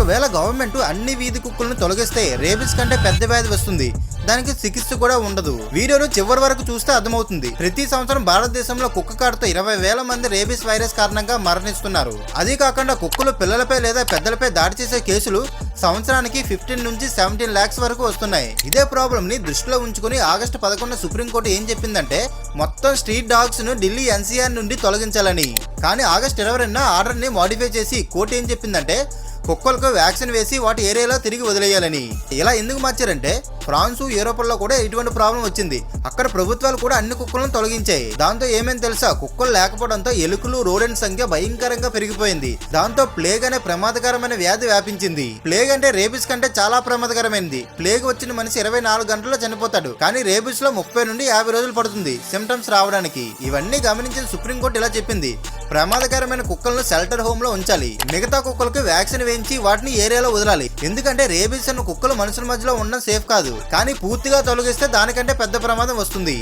ఒకవేళ గవర్నమెంట్ అన్ని వీధి కుక్కలను తొలగిస్తే రేబిస్ కంటే పెద్ద వ్యాధి వస్తుంది, దానికి చికిత్స కూడా ఉండదు. వీడియోను చివరి వరకు చూస్తే అర్థమవుతుంది. ప్రతి సంవత్సరం భారతదేశంలో కుక్క కాటుతో 20,000 మంది రేబిస్ వైరస్ కారణంగా మరణిస్తున్నారు. అదే కాకుండా కుక్కలు పిల్లలపై లేదా పెద్దలపై దాడి చేసే కేసులు సంవత్సరానికి 15 నుంచి 17 lakhs వరకు వస్తున్నాయి. ఇదే ప్రాబ్లం ని దృష్టిలో ఉంచుకుని ఆగస్టు 11 సుప్రీంకోర్టు ఏం చెప్పిందంటే మొత్తం స్ట్రీట్ డాగ్స్ ను ఢిల్లీ NCR నుండి తొలగించాలని. కానీ ఆగస్టు 22 ఆర్డర్ ని మోడిఫై చేసి కోర్టు ఏం చెప్పిందంటే కుక్కలకు వ్యాక్సిన్ వేసి వాటి ఏరియాలో తిరిగి వదిలేయాలని. ఇలా ఎందుకు మార్చారంటే ఫ్రాన్స్, యూరోప్లో కూడా ఇటువంటి ప్రాబ్లం వచ్చింది. అక్కడ ప్రభుత్వాలు కూడా అన్ని కుక్కలను తొలగించాయి. దాంతో ఏమేమి తెలుసా, కుక్కలు లేకపోవడంతో ఎలుకలు, రోడెంట్ సంఖ్య భయంకరంగా పెరిగిపోయింది. దాంతో ప్లేగ్ అనే ప్రమాదకరమైన వ్యాధి వ్యాపించింది. ప్లేగ్ అంటే రేబిస్ కంటే చాలా ప్రమాదకరమైనది. ప్లేగ్ వచ్చిన మనిషి 24 గంటల్లో చనిపోతాడు, కానీ రేబిస్ లో 30 నుండి 50 రోజులు పడుతుంది సిమ్టమ్స్ రావడానికి. ఇవన్నీ గమనించిన సుప్రీంకోర్టు ఇలా చెప్పింది, ప్రమాదకరమైన కుక్కలను షెల్టర్ హోమ్ లో ఉంచాలి, మిగతా కుక్కలకు వ్యాక్సిన్ వేయించి వాటిని ఏరియాలో వదలాలి. ఎందుకంటే రేబిస్ అన్న కుక్కలు మనుషుల మధ్యలో ఉండడం సేఫ్ కాదు, కానీ పూర్తిగా తొలగిస్తే దానికంటే పెద్ద ప్రమాదం వస్తుంది.